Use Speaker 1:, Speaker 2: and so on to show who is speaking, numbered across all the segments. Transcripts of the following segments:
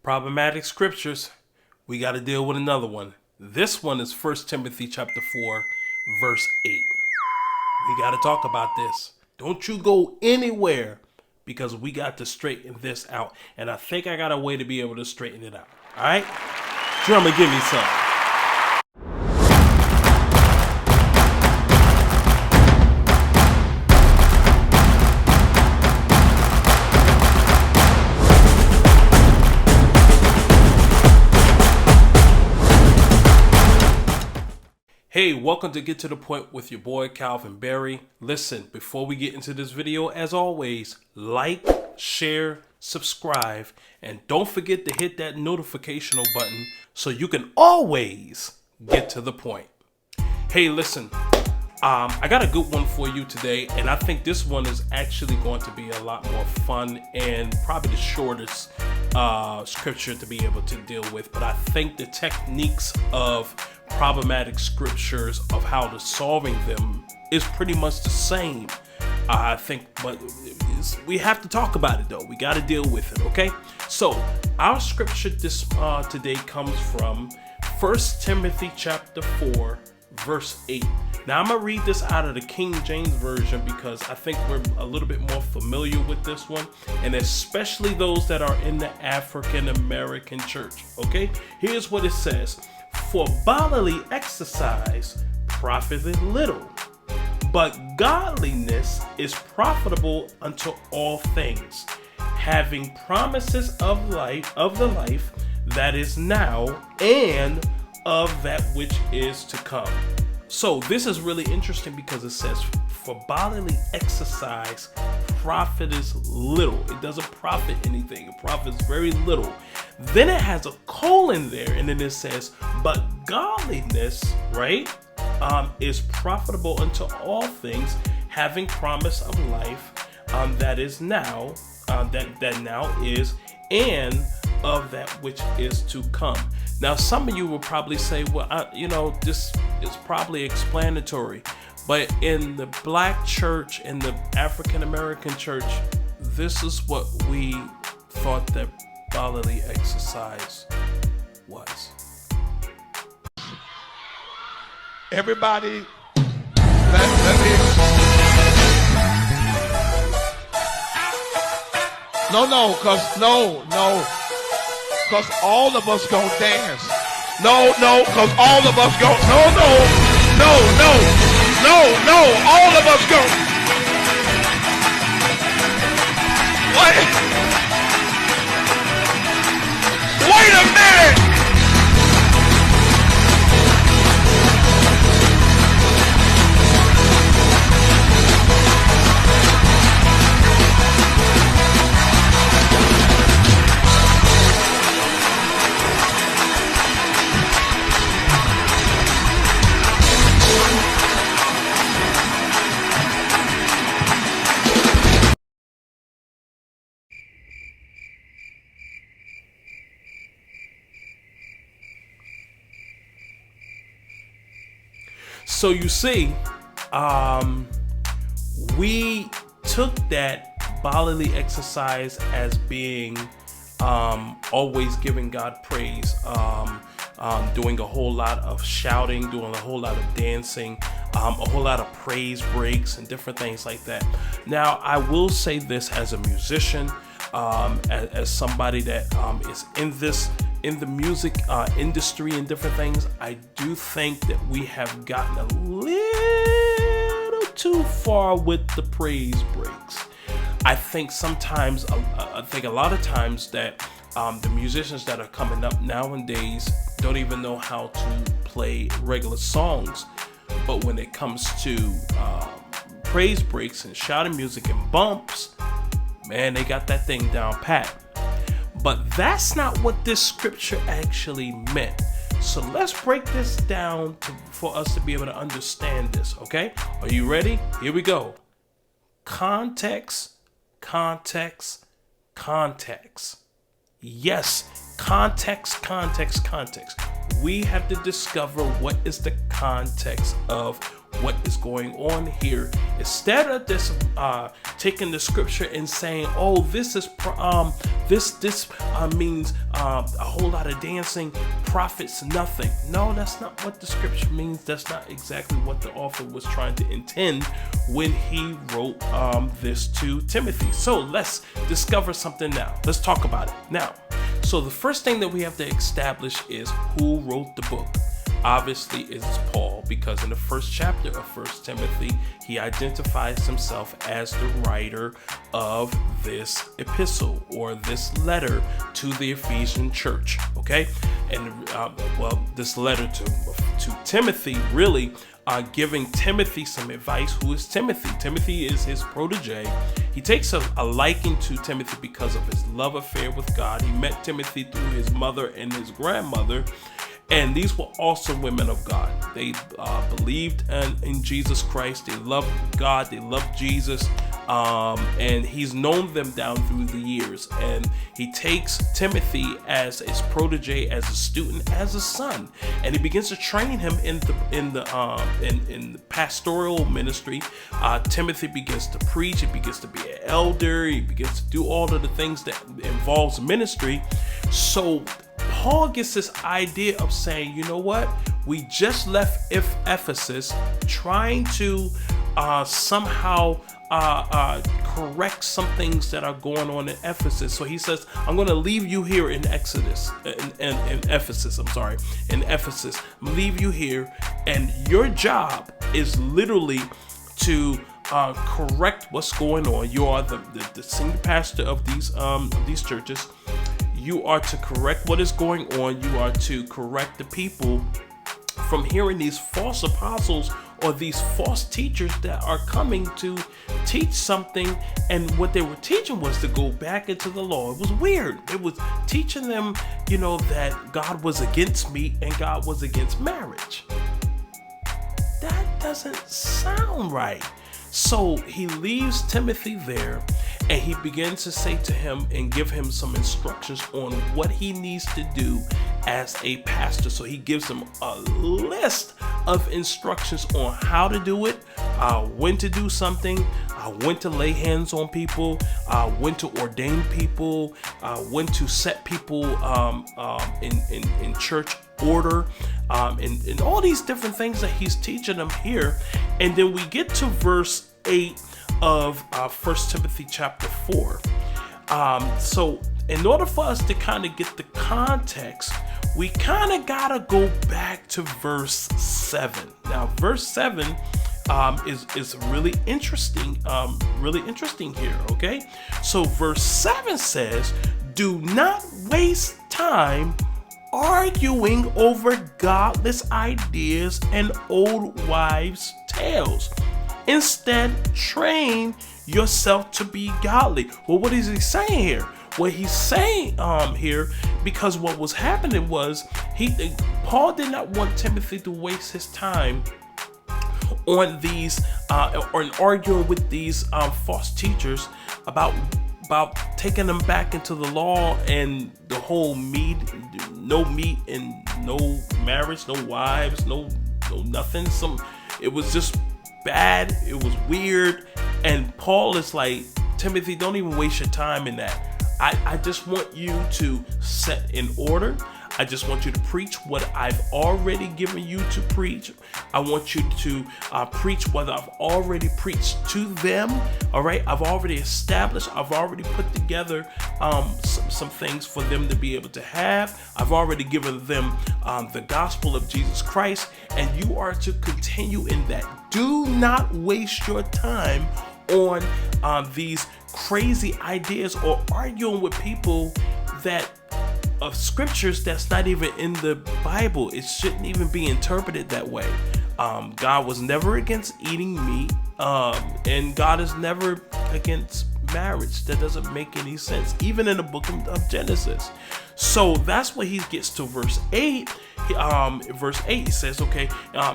Speaker 1: Problematic scriptures. We got to deal with another one. This one is 1 Timothy chapter 4, verse 8. We got to talk about this. Don't you go anywhere because we got to straighten this out. And I think I got a way to be able to straighten it out. All right? Drummer, give me some. Hey, welcome to Get to the Point with your boy Calvin Berry. Listen, before we get into this video, as always, like, share, subscribe, and don't forget to hit that notification button so you can always get to the point. Hey, listen, I got a good one for you today, and I think this one is actually going to be a lot more fun and probably the shortest scripture to be able to deal with. But I think the techniques of problematic scriptures of how to solving them is pretty much the same. I think, but we have to talk about it though. We got to deal with it, okay? So our scripture this today comes from 1 Timothy chapter 4, verse 8. Now I'm gonna read this out of the King James Version because I think we're a little bit more familiar with this one, and especially those that are in the African American church, okay? Here's what it says. For bodily exercise profiteth little, but godliness is profitable unto all things, having promises of life, of the life that is now and of that which is to come. So this is really interesting because it says, for bodily exercise profiteth little. It doesn't profit anything. It profits very little. Then it has a colon there, and then it says, but godliness, right, is profitable unto all things, having promise of life that is now, that now is, and of that which is to come. Now, some of you will probably say, well, this is probably explanatory. But in the black church, in the African American church, this is what we thought that bodily exercise was.
Speaker 2: Everybody, cause all of us gonna dance. No, cause all of us go. No, all of us go. Wait a minute.
Speaker 1: So you see, we took that bodily exercise as being always giving God praise, doing a whole lot of shouting, doing a whole lot of dancing, a whole lot of praise breaks and different things like that. Now, I will say this as a musician, as somebody that is in the music industry and different things, I do think that we have gotten a little too far with the praise breaks. I think sometimes, a lot of times that the musicians that are coming up nowadays don't even know how to play regular songs. But when it comes to praise breaks and shouting music and bumps, man, they got that thing down pat. But that's not what this scripture actually meant. So let's break this down for us to be able to understand this, okay? Are you ready? Here we go. Context, context, context. Yes, context, context, context. We have to discover what is the context of what is going on here. Instead of this taking the scripture and saying, oh, this is means a whole lot of dancing profits nothing. No, that's not what the scripture means. That's not exactly what the author was trying to intend when he wrote this to Timothy. So let's discover something now. Let's talk about it now. So the first thing that we have to establish is who wrote the book. Obviously, it's Paul, because in the first chapter of 1 Timothy, he identifies himself as the writer of this epistle or this letter to the Ephesian church. Okay, and this letter to Timothy, really giving Timothy some advice. Who is Timothy? Timothy is his protege. He takes a liking to Timothy because of his love affair with God. He met Timothy through his mother and his grandmother. And these were awesome women of God. They believed in Jesus Christ. They loved God. They loved Jesus. And he's known them down through the years. And he takes Timothy as his protege, as a student, as a son. And he begins to train him in the pastoral ministry. Timothy begins to preach. He begins to be an elder. He begins to do all of the things that involves ministry. So Paul gets this idea of saying, you know what? We just left Ephesus trying to somehow correct some things that are going on in Ephesus. So he says, I'm going to leave you here in Ephesus. I'm leave you here. And your job is literally to correct what's going on. You are the senior pastor of these churches. You are to correct what is going on. You are to correct the people from hearing these false apostles or these false teachers that are coming to teach something. And what they were teaching was to go back into the law. It was weird. It was teaching them, that God was against meat and God was against marriage. That doesn't sound right. So he leaves Timothy there, and he begins to say to him and give him some instructions on what he needs to do as a pastor. So he gives him a list of instructions on how to do it, when to do something, when to lay hands on people, when to ordain people, when to set people in church order, and all these different things that he's teaching them here. And then we get to verse 8 of 1 Timothy chapter 4. So in order for us to kind of get the context, we kind of gotta go back to verse 7. Now, verse 7 is really interesting here. Okay, so verse 7 says, "Do not waste time arguing over godless ideas and old wives' tales. Instead, train yourself to be godly." Well, what is he saying here? What he's saying here, because what was happening was Paul did not want Timothy to waste his time on these or arguing with these false teachers about taking them back into the law and the whole no meat and no marriage, no wives, no nothing. It was just bad. It was weird. And Paul is like, Timothy, don't even waste your time in that. I just want you to set in order. I just want you to preach what I've already given you to preach. I want you to preach what I've already preached to them. All right. I've already established. I've already put together some things for them to be able to have. I've already given them the gospel of Jesus Christ, and you are to continue in that. Do not waste your time on these crazy ideas or arguing with people of scriptures that's not even in the Bible. It shouldn't even be interpreted that way. God was never against eating meat, and God is never against marriage. That doesn't make any sense, even in the book of Genesis. So that's what he gets to verse 8. Verse 8, he says, okay,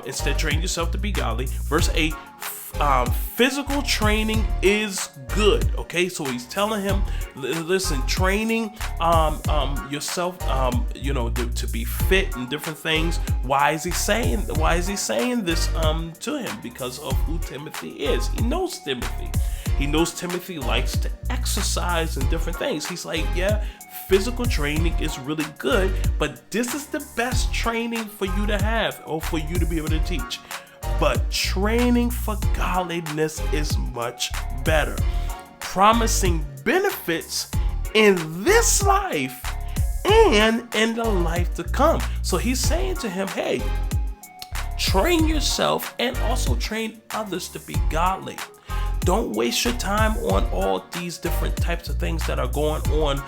Speaker 1: instead train yourself to be godly. Verse 8, physical training is good. Okay, so he's telling him, listen, training yourself, to be fit and different things. Why is he saying this to him? Because of who Timothy is. He knows Timothy. He knows Timothy likes to exercise and different things. He's like, yeah, physical training is really good, but this is the best training for you to have or for you to be able to teach. But training for godliness is much better, promising benefits in this life and in the life to come. So he's saying to him, hey, train yourself and also train others to be godly. Don't waste your time on all these different types of things that are going on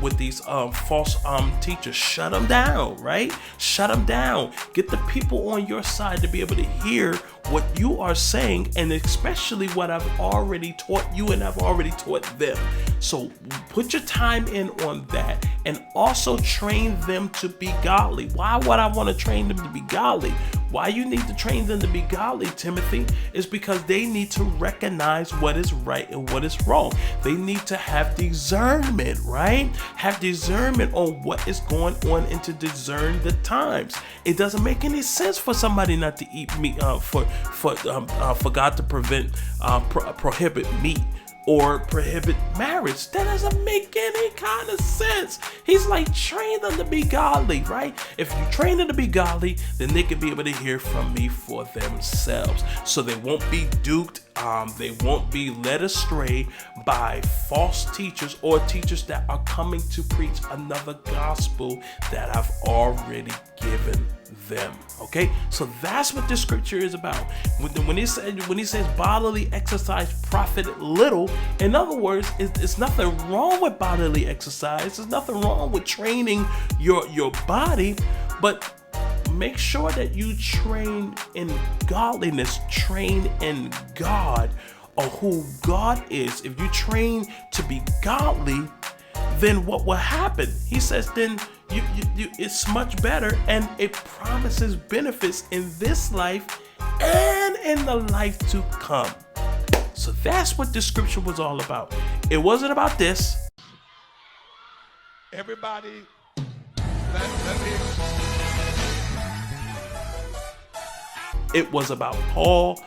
Speaker 1: with these false teachers. Shut them down, right? Shut them down. Get the people on your side to be able to hear what you are saying, and especially what I've already taught you and I've already taught them. So put your time in on that and also train them to be godly. Why would I want to train them to be godly? Why you need to train them to be godly, Timothy, is because they need to recognize what is right and what is wrong. They need to have discernment, right? Have discernment on what is going on and to discern the times. It doesn't make any sense for somebody not to eat meat, for God to prohibit meat or prohibit marriage. That doesn't make any kind of sense. He's like, train them to be godly, right? If you train them to be godly, then they can be able to hear from me for themselves. So they won't be duped. They won't be led astray by false teachers or teachers that are coming to preach another gospel that I've already given them. Okay, so that's what this scripture is about. When he says bodily exercise profit little, in other words, it's nothing wrong with bodily exercise. There's nothing wrong with training your body, but make sure that you train in godliness, train in God or who God is. If you train to be godly, then what will happen? He says then it's much better, and it promises benefits in this life and in the life to come. So that's what this scripture was all about. It wasn't about this.
Speaker 2: Everybody, let me.
Speaker 1: It was about Paul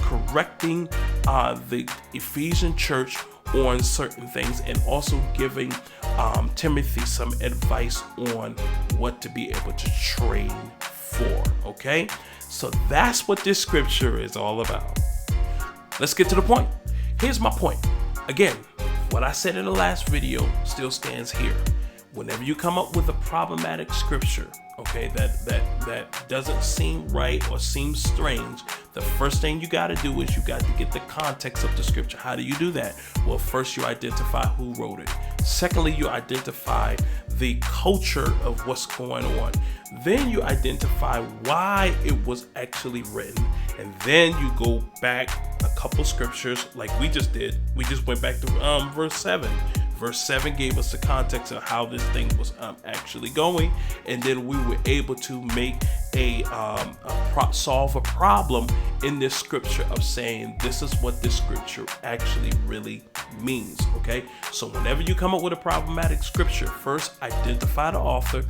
Speaker 1: correcting the Ephesian church on certain things and also giving Timothy some advice on what to be able to train for. Okay, so that's what this scripture is all about. Let's get to the point. Here's my point. Again, what I said in the last video still stands here. Whenever you come up with a problematic scripture, okay, that doesn't seem right or seems strange, the first thing you got to do is you got to get the context of the scripture. How do you do that? Well, first you identify who wrote it. Secondly, you identify the culture of what's going on. Then you identify why it was actually written. And then you go back a couple scriptures like we just did. We just went back to verse 7. Verse 7 gave us the context of how this thing was actually going, and then we were able to make solve a problem in this scripture of saying this is what this scripture actually really means. Okay, so whenever you come up with a problematic scripture, first identify the author,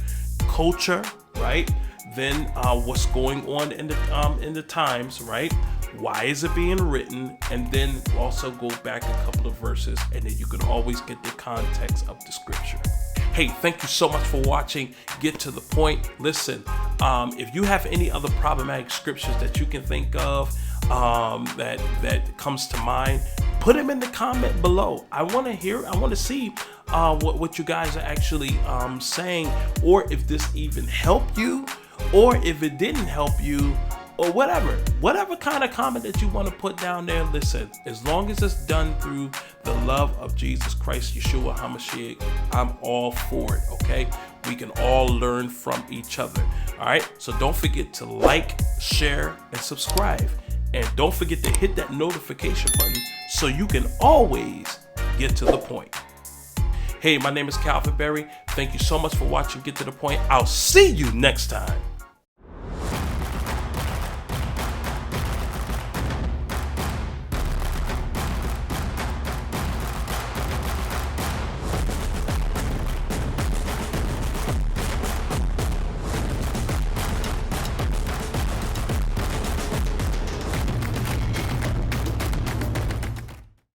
Speaker 1: culture, right? Then what's going on in the times, right? Why is it being written? And then also go back a couple of verses, and then you can always get the context of the scripture. Hey, thank you so much for watching. Get to the point. Listen, if you have any other problematic scriptures that you can think of that comes to mind, put them in the comment below. I want to see what you guys are actually saying, or if this even helped you, or if it didn't help you, or whatever kind of comment that you want to put down there. Listen, as long as it's done through the love of Jesus Christ, Yeshua HaMashiach, I'm all for it, okay? We can all learn from each other, all right? So don't forget to like, share, and subscribe. And don't forget to hit that notification button so you can always get to the point. Hey, my name is Calvin Berry. Thank you so much for watching Get to the Point. I'll see you next time.